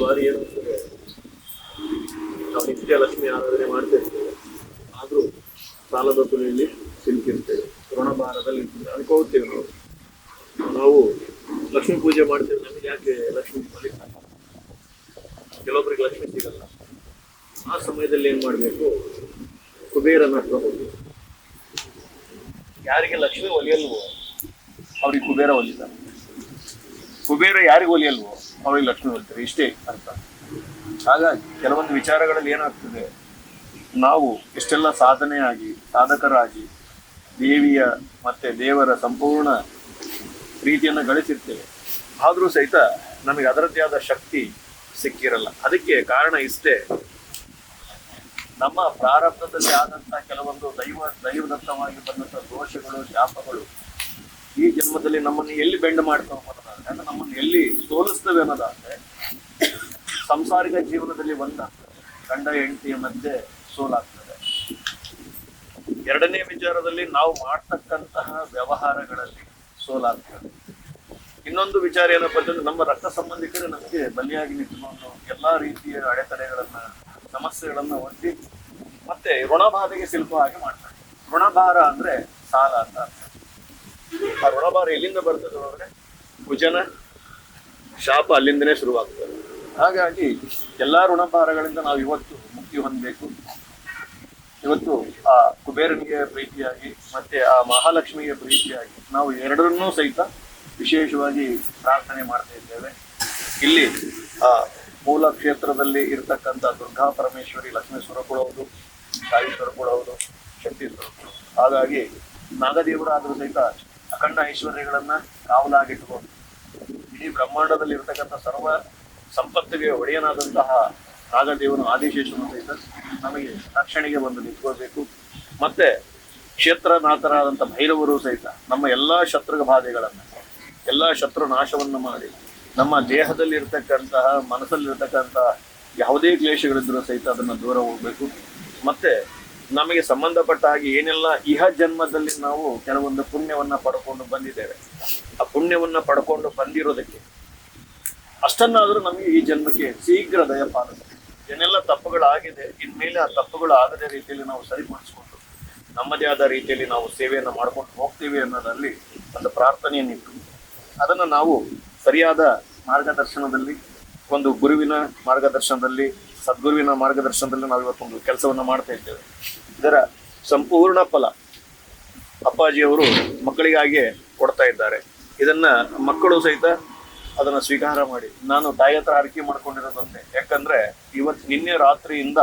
ಬಾರಿ ಏನಾಗ್ತದೆ, ನಾವು ನಿತ್ಯ ಲಕ್ಷ್ಮಿ ಆರಾಧನೆ ಮಾಡ್ತಾ ಇರ್ತೇವೆ, ಆದ್ರೂ ಸಾಲದ ತುಳಿಯಲ್ಲಿ ಸಿಲುಕಿರ್ತೇವೆ, ಋಣಭಾರದಲ್ಲಿ ಅನ್ಕೋತೇವೆ. ನಾವು ಲಕ್ಷ್ಮೀ ಪೂಜೆ ಮಾಡ್ತೇವೆ, ನಮಗೆ ಯಾಕೆ ಲಕ್ಷ್ಮಿ ಫಲಿತಾಗ, ಕೆಲವೊಬ್ಬರಿಗೆ ಲಕ್ಷ್ಮಿ ಸಿಗಲ್ಲ. ಆ ಸಮಯದಲ್ಲಿ ಏನ್ ಮಾಡ್ಬೇಕು, ಕುಬೇರನ ಹತ್ರ ಹೋಗಿ, ಯಾರಿಗೆ ಲಕ್ಷ್ಮಿ ಒಲಿಯಲ್ವೋ ಅವ್ರಿಗೆ ಕುಬೇರ ಒಲಿತಾರೆ, ಕುಬೇರ ಯಾರಿಗೆ ಒಲಿಯಲ್ವೋ ಅವ್ರಿಗೆ ಲಕ್ಷ್ಮಿ ಒಲಿತಾರೆ, ಇಷ್ಟೇ ಅರ್ಥ. ಹಾಗಾಗಿ ಕೆಲವೊಂದು ವಿಚಾರಗಳಲ್ಲಿ ಏನಾಗ್ತದೆ, ನಾವು ಎಷ್ಟೆಲ್ಲ ಸಾಧಕರಾಗಿ ದೇವಿಯ ಮತ್ತೆ ದೇವರ ಸಂಪೂರ್ಣ ಪ್ರೀತಿಯನ್ನು ಗಳಿಸಿರ್ತೇವೆ, ಆದರೂ ಸಹಿತ ನಮಗೆ ಅದರದ್ದೇ ಆದ ಶಕ್ತಿ ಸಿಕ್ಕಿರಲ್ಲ. ಅದಕ್ಕೆ ಕಾರಣ ಇಷ್ಟೇ, ನಮ್ಮ ಪ್ರಾರಬ್ಧದಲ್ಲಿ ಆದಂತಹ ಕೆಲವೊಂದು ದೈವದತ್ತವಾಗಿ ಬಂದಂತಹ ದೋಷಗಳು, ಶಾಪಗಳು ಈ ಜನ್ಮದಲ್ಲಿ ನಮ್ಮನ್ನು ಎಲ್ಲಿ ಬೆಂಡ್ ಮಾಡ್ತಾವೆ ಅನ್ನೋದಾದ್ರೆ, ಅಂದ್ರೆ ನಮ್ಮನ್ನು ಎಲ್ಲಿ ಸೋಲಿಸ್ತವೆ ಅನ್ನೋದಾದ್ರೆ, ಸಂಸಾರಿಕ ಜೀವನದಲ್ಲಿ ಒಂದಾಗ್ತದೆ, ಗಂಡ ಹೆಂಡತಿಯ ಮಧ್ಯೆ ಸೋಲಾಗ್ತದೆ. ಎರಡನೇ ವಿಚಾರದಲ್ಲಿ ನಾವು ಮಾಡ್ತಕ್ಕಂತಹ ವ್ಯವಹಾರಗಳಲ್ಲಿ ಸೋಲಾಗ್ತದೆ. ಇನ್ನೊಂದು ವಿಚಾರ ಏನಪ್ಪ ಅಂತಂದ್ರೆ, ನಮ್ಮ ರಕ್ತ ಸಂಬಂಧಿಕರು ನಮಗೆ ಬಲಿಯಾಗಿ ನಿಂತುಕೊಂಡು ಎಲ್ಲಾ ರೀತಿಯ ಅಡೆತಡೆಗಳನ್ನ, ಸಮಸ್ಯೆಗಳನ್ನ ಒಡ್ಡಿ ಮತ್ತೆ ಋಣಬಾಧೆಗೆ ಸಿಲುಕುವ ಹಾಗೆ ಮಾಡ್ತಾರೆ. ಋಣಭಾರ ಅಂದ್ರೆ ಸಾಲ ಅಂತ ಅರ್ಥ. ಆ ಋಣಭಾರ ಎಲ್ಲಿಂದ ಬರ್ತದೆ ಅಂದ್ರೆ, ಕುಜನ ಶಾಪ ಅಲ್ಲಿಂದನೇ ಶುರುವಾಗ್ತದೆ. ಹಾಗಾಗಿ ಎಲ್ಲಾ ಋಣಭಾರಗಳಿಂದ ನಾವು ಇವತ್ತು ಮುಕ್ತಿ ಹೊಂದಬೇಕು. ಇವತ್ತು ಆ ಕುಬೇರನಿಗೆ ಪ್ರೀತಿಯಾಗಿ ಮತ್ತೆ ಆ ಮಹಾಲಕ್ಷ್ಮಿಗೆ ಪ್ರೀತಿಯಾಗಿ ನಾವು ಎರಡರನ್ನೂ ಸಹಿತ ವಿಶೇಷವಾಗಿ ಪ್ರಾರ್ಥನೆ ಮಾಡ್ತಾ ಇದ್ದೇವೆ. ಇಲ್ಲಿ ಆ ಮೂಲ ಕ್ಷೇತ್ರದಲ್ಲಿ ಇರತಕ್ಕಂಥ ದುರ್ಗಾ ಪರಮೇಶ್ವರಿ ಲಕ್ಷ್ಮೀ ಸ್ವರೂಪಗಳು ಹೌದು, ತಾಯಿ ಸ್ವರೂಪಗಳು ಹೌದು, ಶಕ್ತಿ ಸ್ವರೂಪಗಳು. ಹಾಗಾಗಿ ನಾಗದೇವರಾದರೂ ಸಹಿತ ಅಖಂಡ ಐಶ್ವರ್ಯಗಳನ್ನ ಕಾವಲಾಗಿಟ್ಟುಕೊಂಡು ಇಡೀ ಬ್ರಹ್ಮಾಂಡದಲ್ಲಿ ಇರತಕ್ಕಂಥ ಸರ್ವ ಸಂಪತ್ತಿಗೆ ಒಡೆಯನಾದಂತಹ ನಾಗದೇವನು ಆದಿಶೇಷನು ಸಹಿತ ನಮಗೆ ರಕ್ಷಣೆಗೆ ಬಂದು ನಿಂತ್ಕೋಬೇಕು. ಮತ್ತೆ ಕ್ಷೇತ್ರನಾಥರಾದಂಥ ಭೈರವರು ಸಹಿತ ನಮ್ಮ ಎಲ್ಲಾ ಶತ್ರು ಬಾಧೆಗಳನ್ನ, ಎಲ್ಲಾ ಶತ್ರು ನಾಶವನ್ನು ಮಾಡಿ ನಮ್ಮ ದೇಹದಲ್ಲಿ ಇರ್ತಕ್ಕಂತಹ, ಮನಸ್ಸಲ್ಲಿರ್ತಕ್ಕಂತಹ ಯಾವುದೇ ಕ್ಲೇಶಗಳಿದ್ರೂ ಸಹಿತ ಅದನ್ನು ದೂರ ಹೋಗ್ಬೇಕು. ಮತ್ತೆ ನಮಗೆ ಸಂಬಂಧಪಟ್ಟ ಹಾಗೆ ಏನೆಲ್ಲ ಇಹ ಜನ್ಮದಲ್ಲಿ ನಾವು ಕೆಲವೊಂದು ಪುಣ್ಯವನ್ನ ಪಡ್ಕೊಂಡು ಬಂದಿದ್ದೇವೆ, ಆ ಪುಣ್ಯವನ್ನ ಪಡ್ಕೊಂಡು ಬಂದಿರೋದಕ್ಕೆ ಅಷ್ಟನ್ನಾದ್ರೂ ನಮಗೆ ಈ ಜನ್ಮಕ್ಕೆ ಶೀಘ್ರ ದಯಪಾಲಿಸಬೇಕು. ಏನೆಲ್ಲ ತಪ್ಪುಗಳಾಗಿದೆ, ಇನ್ಮೇಲೆ ಆ ತಪ್ಪುಗಳು ಆಗದೇ ರೀತಿಯಲ್ಲಿ ನಾವು ಸರಿಪಡಿಸ್ಕೊಂಡು ನಮ್ಮದೇ ಆದ ರೀತಿಯಲ್ಲಿ ನಾವು ಸೇವೆಯನ್ನು ಮಾಡ್ಕೊಂಡು ಹೋಗ್ತೀವಿ ಅನ್ನೋದ್ರಲ್ಲಿ ಒಂದು ಪ್ರಾರ್ಥನೆಯನ್ನಿಟ್ಟು ಅದನ್ನು ನಾವು ಸರಿಯಾದ ಮಾರ್ಗದರ್ಶನದಲ್ಲಿ, ಒಂದು ಗುರುವಿನ ಮಾರ್ಗದರ್ಶನದಲ್ಲಿ, ಸದ್ಗುರುವಿನ ಮಾರ್ಗದರ್ಶನದಲ್ಲಿ ನಾವು ಇವತ್ತೊಂದು ಕೆಲಸವನ್ನು ಮಾಡ್ತಾ ಇದ್ದೇವೆ. ಇದರ ಸಂಪೂರ್ಣ ಫಲ ಅಪ್ಪಾಜಿಯವರು ಮಕ್ಕಳಿಗಾಗಿಯೇ ಕೊಡ್ತಾ ಇದ್ದಾರೆ. ಇದನ್ನ ಮಕ್ಕಳು ಸಹಿತ ಅದನ್ನ ಸ್ವೀಕಾರ ಮಾಡಿ, ನಾನು ತಾಯಿ ಹತ್ರ ಅರಿಕೆ ಮಾಡ್ಕೊಂಡಿರೋದಂತೆ. ಯಾಕಂದ್ರೆ ನಿನ್ನೆ ರಾತ್ರಿಯಿಂದ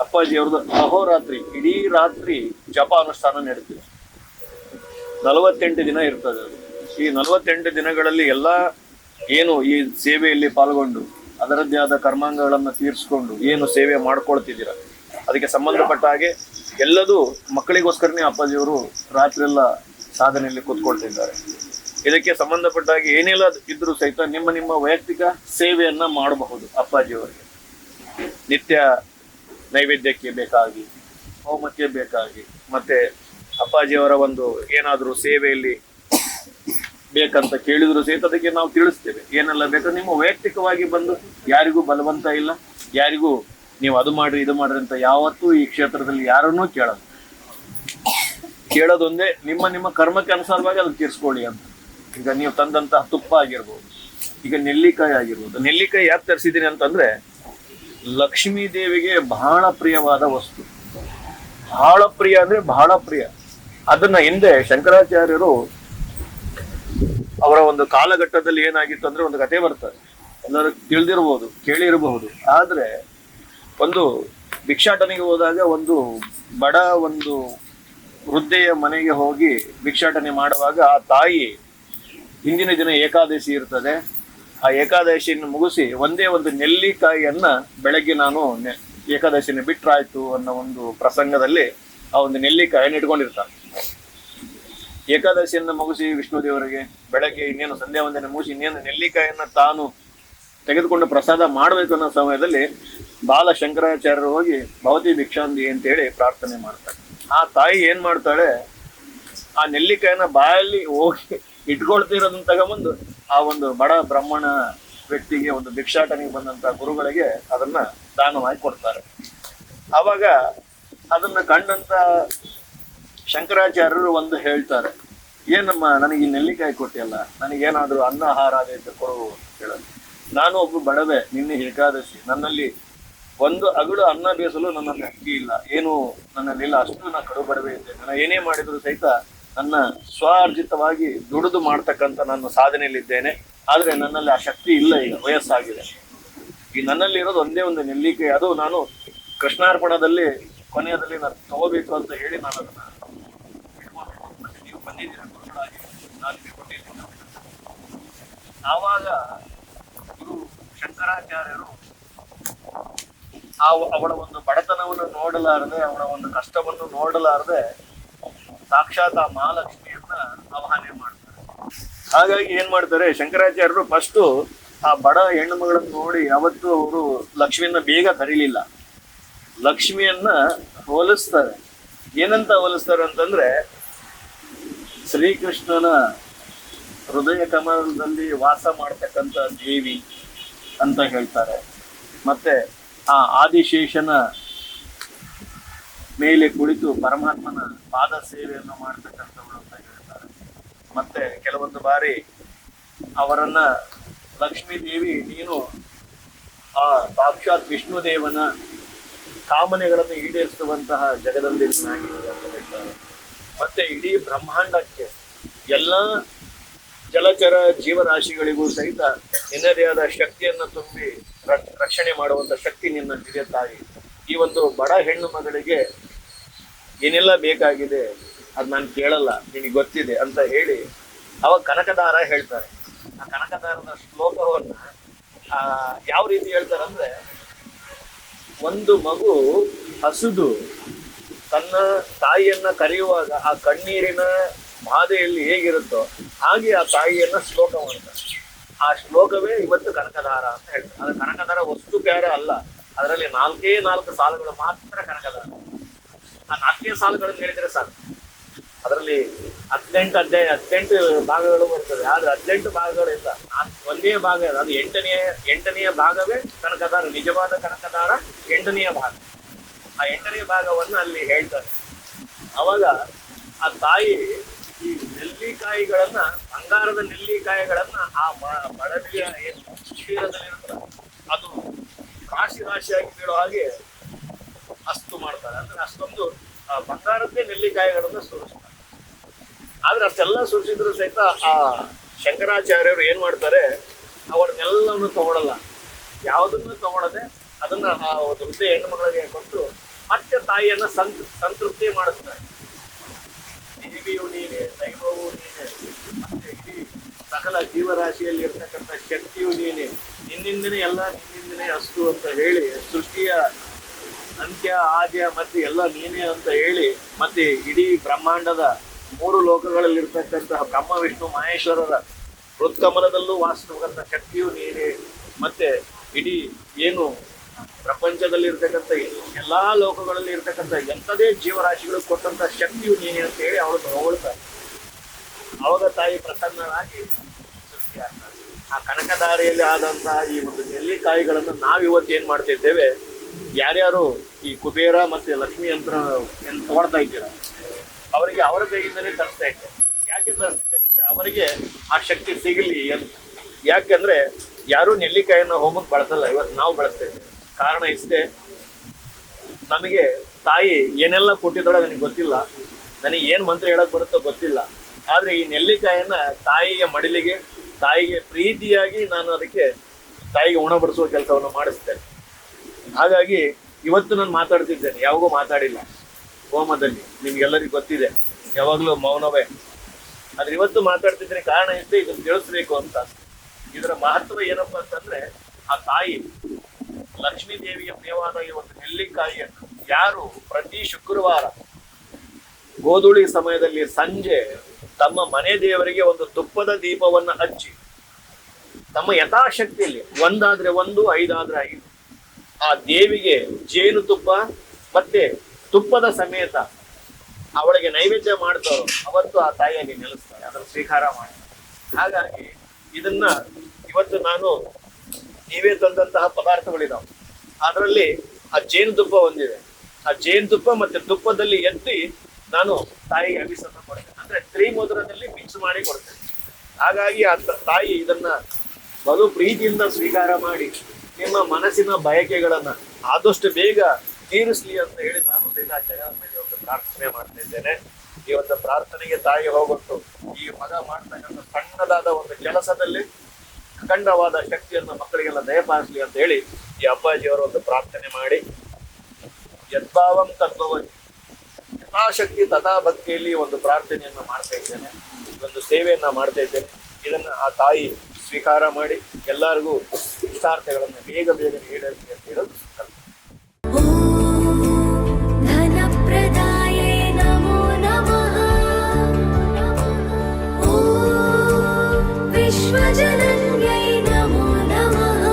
ಅಪ್ಪಾಜಿಯವ್ರದ್ದು ಅಹೋರಾತ್ರಿ, ಇಡೀ ರಾತ್ರಿ ಜಪ ಅನುಷ್ಠಾನ ನಡೀತಿದೆ. 48 ದಿನ ಇರ್ತದೆ. ಈ 48 ದಿನಗಳಲ್ಲಿ ಎಲ್ಲಾ ಏನು ಈ ಸೇವೆಯಲ್ಲಿ ಪಾಲ್ಗೊಂಡು ಅದರದ್ದೇ ಆದ ಕರ್ಮಾಂಗಗಳನ್ನು ತೀರಿಸ್ಕೊಂಡು ಏನು ಸೇವೆ ಮಾಡ್ಕೊಳ್ತಿದ್ದೀರ, ಅದಕ್ಕೆ ಸಂಬಂಧಪಟ್ಟ ಹಾಗೆ ಎಲ್ಲದೂ ಮಕ್ಕಳಿಗೋಸ್ಕರನೇ ಅಪ್ಪಾಜಿಯವರು ರಾತ್ರಿ ಎಲ್ಲ ಸಾಧನೆಯಲ್ಲಿ ಕೂತ್ಕೊಳ್ತಿದ್ದಾರೆ. ಇದಕ್ಕೆ ಸಂಬಂಧಪಟ್ಟ ಹಾಗೆ ಏನೆಲ್ಲ ಇದ್ರೂ ಸಹಿತ ನಿಮ್ಮ ವೈಯಕ್ತಿಕ ಸೇವೆಯನ್ನ ಮಾಡಬಹುದು. ಅಪ್ಪಾಜಿಯವರಿಗೆ ನಿತ್ಯ ನೈವೇದ್ಯಕ್ಕೆ ಬೇಕಾಗಿ, ಹೋಮಕ್ಕೆ ಬೇಕಾಗಿ, ಮತ್ತೆ ಅಪ್ಪಾಜಿಯವರ ಒಂದು ಏನಾದರೂ ಸೇವೆಯಲ್ಲಿ ಬೇಕಂತ ಕೇಳಿದ್ರು ಸಹಿತ ಅದಕ್ಕೆ ನಾವು ತಿಳಿಸ್ತೇವೆ. ಏನೆಲ್ಲ ಬೇಕು ನಿಮ್ಮ ವೈಯಕ್ತಿಕವಾಗಿ ಬಂದು, ಯಾರಿಗೂ ಬಲವಂತ ಇಲ್ಲ, ಯಾರಿಗೂ ನೀವು ಅದು ಮಾಡ್ರಿ ಇದು ಮಾಡ್ರಿ ಅಂತ ಯಾವತ್ತೂ ಈ ಕ್ಷೇತ್ರದಲ್ಲಿ ಯಾರನ್ನೂ ಕೇಳೋದೊಂದೇ, ನಿಮ್ಮ ಕರ್ಮಕ್ಕೆ ಅನುಸಾರವಾಗಿ ಅದನ್ನು ತೀರಿಸ್ಕೊಳ್ಳಿ ಅಂತ. ಈಗ ನೀವು ತಂದಂತಹ ತುಪ್ಪ ಆಗಿರ್ಬೋದು, ಈಗ ನೆಲ್ಲಿಕಾಯಿ ಆಗಿರ್ಬೋದು. ನೆಲ್ಲಿಕಾಯಿ ಯಾಕೆ ತರಿಸಿದ್ದೀನಿ ಅಂತಂದ್ರೆ, ಲಕ್ಷ್ಮೀ ದೇವಿಗೆ ಬಹಳ ಪ್ರಿಯವಾದ ವಸ್ತು. ಬಹಳ ಪ್ರಿಯ ಅಂದ್ರೆ ಬಹಳ ಪ್ರಿಯ. ಅದನ್ನ ಹಿಂದೆ ಶಂಕರಾಚಾರ್ಯರು ಅವರ ಒಂದು ಕಾಲಘಟ್ಟದಲ್ಲಿ ಏನಾಗಿತ್ತು ಅಂದ್ರೆ, ಒಂದು ಕಥೆ ಬರ್ತದೆ, ಎಲ್ಲರೂ ತಿಳಿದಿರಬಹುದು, ಕೇಳಿರಬಹುದು. ಆದ್ರೆ ಒಂದು ಭಿಕ್ಷಾಟನೆಗೆ ಹೋದಾಗ ಒಂದು ಬಡ ಒಂದು ವೃದ್ಧೆಯ ಮನೆಗೆ ಹೋಗಿ ಭಿಕ್ಷಾಟನೆ ಮಾಡುವಾಗ ಆ ತಾಯಿ ಹಿಂದಿನ ದಿನ ಏಕಾದಶಿ ಇರ್ತದೆ, ಆ ಏಕಾದಶಿಯನ್ನು ಮುಗಿಸಿ ಒಂದೇ ಒಂದು ನೆಲ್ಲಿಕಾಯಿಯನ್ನ ಬೆಳಗ್ಗೆ ನಾನು ಏಕಾದಶಿನ ಬಿಟ್ರಾಯ್ತು ಅನ್ನೋ ಒಂದು ಪ್ರಸಂಗದಲ್ಲಿ ಆ ಒಂದು ನೆಲ್ಲಿಕಾಯಿಯನ್ನು ಇಟ್ಕೊಂಡಿರ್ತಾನೆ. ಏಕಾದಶಿಯನ್ನ ಮುಗಿಸಿ ವಿಷ್ಣು ದೇವರಿಗೆ ಬೆಳಗ್ಗೆ ಇನ್ನೇನು ಸಂಧ್ಯಾ ವಂದನೆ ಮುಗಿಸಿ ಇನ್ನೇನು ನೆಲ್ಲಿಕಾಯಿಯನ್ನ ತಾನು ತೆಗೆದುಕೊಂಡು ಪ್ರಸಾದ ಮಾಡಬೇಕು ಅನ್ನೋ ಸಮಯದಲ್ಲಿ ಬಾಲ ಶಂಕರಾಚಾರ್ಯರು ಹೋಗಿ ಭವತಿ ಭಿಕ್ಷಾಂದಿ ಅಂತೇಳಿ ಪ್ರಾರ್ಥನೆ ಮಾಡ್ತಾರೆ. ಆ ತಾಯಿ ಏನ್ ಮಾಡ್ತಾಳೆ, ಆ ನೆಲ್ಲಿಕಾಯಿನ ಬಾಯಲ್ಲಿ ಹೋಗಿ ಇಟ್ಕೊಳ್ತಿರೋದನ್ನ ತಗೊಂಬಂದು ಆ ಒಂದು ಬಡ ಬ್ರಾಹ್ಮಣ ವ್ಯಕ್ತಿಗೆ, ಒಂದು ಭಿಕ್ಷಾಟನೆಗೆ ಬಂದಂತ ಗುರುಗಳಿಗೆ ಅದನ್ನ ದಾನವಾಗಿ ಕೊಡ್ತಾರೆ. ಆವಾಗ ಅದನ್ನ ಕಂಡಂತ ಶಂಕರಾಚಾರ್ಯರು ಒಂದು ಹೇಳ್ತಾರೆ, ಏನಮ್ಮ ನನಗೆ ಈ ನೆಲ್ಲಿಕಾಯಿ ಕೊಟ್ಟಿಯಲ್ಲ, ನನಗೇನಾದ್ರೂ ಅನ್ನ ಆಹಾರ ಆಗೈತೆ ಕೊಡು ಹೇಳೋದು. ನಾನು ಒಬ್ಬ ಬಡವೆ, ನಿನ್ನೆ ಏಕಾದಶಿ, ನನ್ನಲ್ಲಿ ಒಂದು ಅಗುಳು ಅನ್ನ ಬೇಸಲು ನನ್ನ ಅಕ್ಕಿ ಇಲ್ಲ, ಏನು ನನ್ನಲ್ಲಿಲ್ಲ, ಅಷ್ಟು ನಾನು ಕಡು ಬಡವೆ ಇದ್ದೇನೆ. ನಾನು ಏನೇ ಮಾಡಿದ್ರು ಸಹಿತ ನನ್ನ ಸ್ವಾರ್ಜಿತವಾಗಿ ದುಡಿದು ಮಾಡ್ತಕ್ಕಂಥ ನನ್ನ ಸಾಧನೆಯಲ್ಲಿದ್ದೇನೆ. ಆದ್ರೆ ನನ್ನಲ್ಲಿ ಆ ಶಕ್ತಿ ಇಲ್ಲ, ಈಗ ವಯಸ್ಸಾಗಿದೆ. ಈ ನನ್ನಲ್ಲಿ ಇರೋದು ಒಂದೇ ಒಂದು ನೆಲ್ಲಿಕಾಯಿ, ಅದು ನಾನು ಕೃಷ್ಣಾರ್ಪಣದಲ್ಲಿ ಕೊನೆಯದಲ್ಲಿ ನಾನು ತಗೋಬೇಕು ಅಂತ ಹೇಳಿ ನಾನು ಅದನ್ನ ಮತ್ತೆ ನೀವು ಬಂದಿದ್ದೀರ ಗುರುಗಳಾಗಿ, ನಾನು ಕೊಟ್ಟಿದ್ದೀನಿ. ಆವಾಗ ಗುರು ಶಂಕರಾಚಾರ್ಯರು ಅವಳ ಒಂದು ಬಡತನವನ್ನು ನೋಡಲಾರದೆ, ಅವಳ ಒಂದು ಕಷ್ಟವನ್ನು ನೋಡಲಾರದೆ ಸಾಕ್ಷಾತ್ ಆ ಮಹಾಲಕ್ಷ್ಮಿಯನ್ನ ಆವಾಹನೆ ಮಾಡ್ತಾರೆ. ಹಾಗಾಗಿ ಏನ್ ಮಾಡ್ತಾರೆ ಶಂಕರಾಚಾರ್ಯರು, ಫಸ್ಟು ಆ ಬಡ ಹೆಣ್ಣು ಮಗಳನ್ನು ನೋಡಿ ಯಾವತ್ತೂ ಅವರು ಲಕ್ಷ್ಮಿಯನ್ನ ಬೇಗ ಕರೀಲಿಲ್ಲ. ಲಕ್ಷ್ಮಿಯನ್ನ ಹೋಲಿಸ್ತಾರೆ. ಏನಂತ ಹೋಲಿಸ್ತಾರೆ ಅಂತಂದ್ರೆ, ಶ್ರೀಕೃಷ್ಣನ ಹೃದಯ ಕಮಲದಲ್ಲಿ ವಾಸ ಮಾಡ್ತಕ್ಕಂಥ ದೇವಿ ಅಂತ ಹೇಳ್ತಾರೆ. ಮತ್ತೆ ಆ ಆದಿಶೇಷನ ಮೇಲೆ ಕುಳಿತು ಪರಮಾತ್ಮನ ಪಾದ ಸೇವೆಯನ್ನು ಮಾಡ್ತಕ್ಕಂಥವಳು ಅಂತ ಹೇಳ್ತಾರೆ. ಮತ್ತೆ ಕೆಲವೊಂದು ಬಾರಿ ಅವರನ್ನ ಲಕ್ಷ್ಮೀ ದೇವಿ, ನೀನು ಆ ಸಾಕ್ಷಾತ್ ವಿಷ್ಣು ದೇವನ ಕಾಮನೆಗಳನ್ನು ಈಡೇರಿಸುವಂತಹ ಜಗದಲ್ಲಿ ಅಂತ ಹೇಳ್ತಾರೆ. ಮತ್ತೆ ಇಡೀ ಬ್ರಹ್ಮಾಂಡಕ್ಕೆ, ಎಲ್ಲ ಜಲಚರ ಜೀವರಾಶಿಗಳಿಗೂ ಸಹಿತ ನಿನ್ನದೇ ಆದ ಶಕ್ತಿಯನ್ನು ತುಂಬಿ ರಕ್ಷಣೆ ಮಾಡುವಂತ ಶಕ್ತಿ ನಿನ್ನಲ್ಲಿದೆ ತಾಯಿ. ಈ ಒಂದು ಬಡ ಹೆಣ್ಣು ಮಗಳಿಗೆ ಏನೆಲ್ಲ ಬೇಕಾಗಿದೆ ಅದ್ ನಾನು ಕೇಳಲ್ಲ, ನಿನಗೆ ಗೊತ್ತಿದೆ ಅಂತ ಹೇಳಿ ಅವಾಗ ಕನಕದಾರ ಹೇಳ್ತಾರೆ. ಆ ಕನಕದಾರದ ಶ್ಲೋಕವನ್ನ ಯಾವ ರೀತಿ ಹೇಳ್ತಾರೆ ಅಂದ್ರೆ, ಒಂದು ಮಗು ಹಸುದು ತನ್ನ ತಾಯಿಯನ್ನ ಕರೆಯುವಾಗ ಆ ಕಣ್ಣೀರಿನ ಬಾಧೆಯಲ್ಲಿ ಹೇಗಿರುತ್ತೋ ಹಾಗೆ ಆ ತಾಯಿಯನ್ನ ಶ್ಲೋಕ ಮಾಡ್ತಾರೆ. ಆ ಶ್ಲೋಕವೇ ಇವತ್ತು ಕನಕದಾರ ಅಂತ ಹೇಳ್ತಾರೆ. ಅದು ಕನಕದಾರ ವಸ್ತು ಪ್ಯಾರ ಅಲ್ಲ, ಅದರಲ್ಲಿ 4 ಸಾಲುಗಳು ಮಾತ್ರ ಕನಕದಾರ. ಆ 4 ಸಾಲುಗಳನ್ನು ಹೇಳಿದ್ರೆ ಸಾಕು. ಅದರಲ್ಲಿ 18 ಅಧ್ಯಾಯ 18 ಭಾಗಗಳು ಬರ್ತದೆ. ಆದ್ರೆ 18 ಭಾಗಗಳಿಲ್ಲ, ಒಂದೇ ಭಾಗ, ಅದು ಎಂಟನೆಯ ಭಾಗವೇ ಕನಕದಾರ. ನಿಜವಾದ ಕನಕದಾರ 8ನೇ ಭಾಗ. ಆ 8ನೇ ಭಾಗವನ್ನು ಅಲ್ಲಿ ಹೇಳ್ತಾರೆ. ಅವಾಗ ಆ ತಾಯಿ ಈ ನೆಲ್ಲಿಕಾಯಿಗಳನ್ನ, ಬಂಗಾರದ ನೆಲ್ಲಿಕಾಯಿಗಳನ್ನ ಆ ಮಡಲಿಯ ಕ್ಷೀರದಲ್ಲಿರುತ್ತ ಅದು ರಾಶಿಯಾಗಿ ಬೀಳೋ ಹಾಗೆ ಅಸ್ತು ಮಾಡ್ತಾರೆ. ಅಂದ್ರೆ ಅಷ್ಟೊಂದು ಬಂಗಾರದ್ದೇ ನೆಲ್ಲಿಕಾಯಿಗಳನ್ನ ಸುರಿಸ್ತಾರೆ. ಆದ್ರೆ ಅಷ್ಟೆಲ್ಲ ಸುರಿಸಿದ್ರು ಸಹಿತ ಆ ಶಂಕರಾಚಾರ್ಯರು ಏನ್ ಮಾಡ್ತಾರೆ, ಅವಳನ್ನೆಲ್ಲವನ್ನು ತಗೊಳಲ್ಲ. ಯಾವುದನ್ನು ತಗೊಳದೆ ಅದನ್ನ ಆ ಒಂದು ವೃದ್ಧೆ ಹೆಣ್ಣು ಮಗಳಿಗೆ ಕೊಟ್ಟು ಮತ್ತೆ ತಾಯಿಯನ್ನ ಸಂತೃಪ್ತಿ ಮಾಡಿಸ್ತಾರೆ. ದೇವಿಯು ನೀನೆ, ದೈವವು ನೀನೆ, ಮತ್ತೆ ಇಡೀ ಸಕಲ ಜೀವರಾಶಿಯಲ್ಲಿ ಇರ್ತಕ್ಕಂಥ ಶಕ್ತಿಯು ನೀನೆ, ನಿನ್ನಿಂದನೇ ಅಷ್ಟು ಅಂತ ಹೇಳಿ, ಸೃಷ್ಟಿಯ ಅಂತ್ಯ ಆದ್ಯ ಮತ್ತೆ ಎಲ್ಲ ನೀನೇ ಅಂತ ಹೇಳಿ, ಮತ್ತೆ ಇಡೀ ಬ್ರಹ್ಮಾಂಡದ 3 ಲೋಕಗಳಲ್ಲಿರ್ತಕ್ಕಂತಹ ಬ್ರಹ್ಮ ವಿಷ್ಣು ಮಹೇಶ್ವರರ ಹೃತ್ಕಮಲದಲ್ಲೂ ವಾಸಿಸುವಂತ ಶಕ್ತಿಯು ನೀನೆ, ಮತ್ತೆ ಇಡೀ ಏನು ಪ್ರಪಂಚದಲ್ಲಿ ಇರ್ತಕ್ಕಂಥ ಎಲ್ಲಾ ಲೋಕಗಳಲ್ಲಿ ಇರ್ತಕ್ಕಂಥ ಎಂಥದೇ ಜೀವರಾಶಿಗಳು ಕೊಟ್ಟಂತ ಶಕ್ತಿಯು ನೀನೆ ಅಂತ ಹೇಳಿ ಅವಳನ್ನು ಹೊಗಳ್ತಾರೆ. ಅವಾಗ ತಾಯಿ ಪ್ರಸನ್ನರಾಗಿ ಸೃಷ್ಟಿಯಾಗ್ತಾರೆ. ಆ ಕನಕದಾರಿಯಲ್ಲಿ ಆದಂತಹ ಈ ಒಂದು ನೆಲ್ಲಿಕಾಯಿಗಳನ್ನು ನಾವಿವತ್ತು ಏನ್ ಮಾಡ್ತಿದ್ದೇವೆ, ಯಾರ್ಯಾರು ಈ ಕುಬೇರ ಮತ್ತೆ ಲಕ್ಷ್ಮಿ ಯಂತ್ರ ತಗೊಳ್ತಾ ಇದ್ದೀರ ಅವರಿಗೆ ಅವರ ಕೈಯಿಂದಲೇ ತರಿಸ್ತಾ ಇದ್ದಾರೆ. ಯಾಕೆ ತರಿಸ್ತಿದ್ದಾರೆ ಅಂದ್ರೆ ಅವರಿಗೆ ಆ ಶಕ್ತಿ ಸಿಗಲಿ ಅಂತ. ಯಾಕೆಂದ್ರೆ ಯಾರು ನೆಲ್ಲಿಕಾಯಿನ ಹೋಮಕ್ಕೆ ಬಳಸಲ್ಲ, ಇವತ್ತು ನಾವು ಬಳಸ್ತಾ ಇದ್ದೇವೆ. ಕಾರಣ ಇಷ್ಟೇ, ನಮಗೆ ತಾಯಿ ಏನೆಲ್ಲ ಕೊಟ್ಟಿದ್ದಾಳೆ ನನಗೆ ಗೊತ್ತಿಲ್ಲ, ನನಗೆ ಏನ್ ಮಂತ್ರ ಹೇಳಕ್ ಬರುತ್ತೋ ಗೊತ್ತಿಲ್ಲ. ಆದ್ರೆ ಈ ನೆಲ್ಲಿಕಾಯನ್ನ ತಾಯಿಯ ಮಡಿಲಿಗೆ, ತಾಯಿಗೆ ಪ್ರೀತಿಯಾಗಿ ನಾನು ಅದಕ್ಕೆ ತಾಯಿಗೆ ಉಣ ಬಡಿಸುವ ಕೆಲಸವನ್ನು ಮಾಡಿಸ್ತೇನೆ. ಹಾಗಾಗಿ ಇವತ್ತು ನಾನು ಮಾತಾಡ್ತಿದ್ದೇನೆ, ಯಾವಾಗೂ ಮಾತಾಡಿಲ್ಲ ಹೋಮದಲ್ಲಿ, ನಿಮ್ಗೆಲ್ಲರಿಗೂ ಗೊತ್ತಿದೆ, ಯಾವಾಗ್ಲೂ ಮೌನವೇ. ಆದ್ರೆ ಇವತ್ತು ಮಾತಾಡ್ತಿದ್ದೇನೆ, ಕಾರಣ ಇಷ್ಟೇ, ಇದನ್ನು ತಿಳಿಸ್ಬೇಕು ಅಂತ. ಇದರ ಮಹತ್ವ ಏನಪ್ಪಾ ಅಂತಂದ್ರೆ, ಆ ತಾಯಿ ಲಕ್ಷ್ಮೀ ದೇವಿಯ ಪ್ರಿಯವಾದ ಈ ಒಂದು ನೆಲ್ಲಿಕಾಯಿಯನ್ನು ಯಾರು ಪ್ರತಿ ಶುಕ್ರವಾರ ಗೋಧೂಳಿ ಸಮಯದಲ್ಲಿ ಸಂಜೆ ತಮ್ಮ ಮನೆ ದೇವರಿಗೆ ಒಂದು ತುಪ್ಪದ ದೀಪವನ್ನು ಹಚ್ಚಿ, ತಮ್ಮ ಯಥಾಶಕ್ತಿಯಲ್ಲಿ 1 ಆದ್ರೆ 1, 5 ಆದ್ರೆ 5 ಆ ದೇವಿಗೆ ಜೇನುತುಪ್ಪ ಮತ್ತೆ ತುಪ್ಪದ ಸಮೇತ ಅವಳಿಗೆ ನೈವೇದ್ಯ ಮಾಡ್ತಾರೋ ಅವತ್ತು ಆ ತಾಯಿಯಾಗಿ ನೆಲೆಸ್ತಾರೆ, ಅದನ್ನು ಸ್ವೀಕಾರ ಮಾಡ್ತಾರೆ. ಹಾಗಾಗಿ ಇದನ್ನ ಇವತ್ತು ನಾನು ನೀವೇ ತಂದಂತಹ ಪದಾರ್ಥಗಳಿದಾವೆ. ಅದರಲ್ಲಿ ಆ ಜೇನುತುಪ್ಪ ಹೊಂದಿದೆ. ಆ ಜೇನುತುಪ್ಪ ಮತ್ತೆ ತುಪ್ಪದಲ್ಲಿ ಎತ್ತಿ ನಾನು ತಾಯಿಗೆ ಅಭಿಷೇಕ ಕೊಡ್ತೇನೆ. ಅಂದ್ರೆ ತ್ರಿಮಧುರದಲ್ಲಿ ಮಿಕ್ಸ್ ಮಾಡಿ ಕೊಡ್ತೇನೆ. ಹಾಗಾಗಿ ಆ ತಾಯಿ ಇದನ್ನ ಬಲು ಪ್ರೀತಿಯಿಂದ ಸ್ವೀಕಾರ ಮಾಡಿ ನಿಮ್ಮ ಮನಸ್ಸಿನ ಬಯಕೆಗಳನ್ನ ಆದಷ್ಟು ಬೇಗ ತೀರಿಸ್ಲಿ ಅಂತ ಹೇಳಿ ನಾನು ದಿನ ಜಗನ್ಮೇಲೆ ಒಂದು ಪ್ರಾರ್ಥನೆ ಮಾಡ್ತಾ ಇದ್ದೇನೆ. ಈ ಒಂದು ಪ್ರಾರ್ಥನೆಗೆ ತಾಯಿ ಹೋಗೊಟ್ಟು ಈ ಮಗ ಮಾಡ್ತಕ್ಕಂಥ ಸಣ್ಣದಾದ ಒಂದು ಕೆಲಸದಲ್ಲಿ ಅಖಂಡವಾದ ಶಕ್ತಿಯನ್ನು ಮಕ್ಕಳಿಗೆಲ್ಲ ದಯಪಾಲಿಸ್ಲಿ ಅಂತ ಹೇಳಿ ಈ ಅಪ್ಪಾಜಿಯವರ ಒಂದು ಪ್ರಾರ್ಥನೆ ಮಾಡಿ, ಯದ್ಭಾವಂ ತದ್ಭವತಿ, ಯಥಾಶಕ್ತಿ ತಥಾ ಭಕ್ತಿಯಲ್ಲಿ ಒಂದು ಪ್ರಾರ್ಥನೆಯನ್ನ ಮಾಡ್ತಾ ಇದ್ದೇನೆ, ಒಂದು ಸೇವೆಯನ್ನ ಮಾಡ್ತಾ ಇದ್ದೇನೆ. ಇದನ್ನ ಆ ತಾಯಿ ಸ್ವೀಕಾರ ಮಾಡಿ ಎಲ್ಲರಿಗೂ ಇಷ್ಟಾರ್ಥಗಳನ್ನ ಬೇಗ ಬೇಗ ನೀಡಲಿ ಅಂತ ಹೇಳೋದು ಸಂಕಲ್ಪ. विश्वजनन्यै नमो नमः।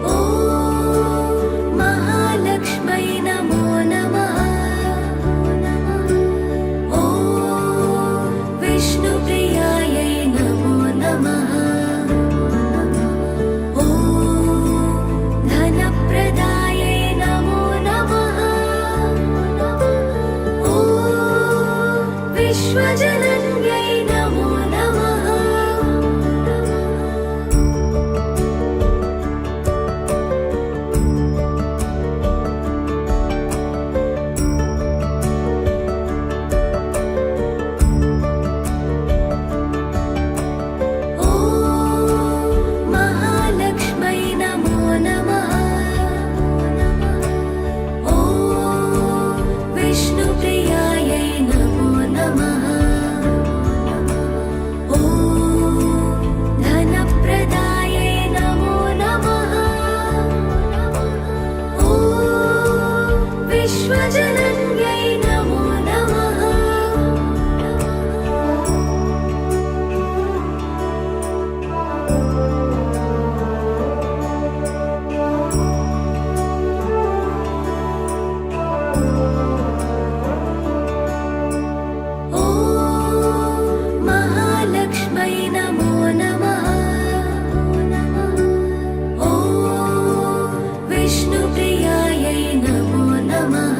ॐ महालक्ष्मै नमो नमः। ॐ विष्णुप्रियायै नमो नमः। विश्वजनन्यै नमो नमः। ॐ महालक्ष्मै नमो नमः। ॐ विष्णुप्रियायै नमो नमः। विश्वजनन्यै नमो नमः। ॐ महालक्ष्मै नमो नमः। ॐ विष्णुप्रियायै नमो नमः।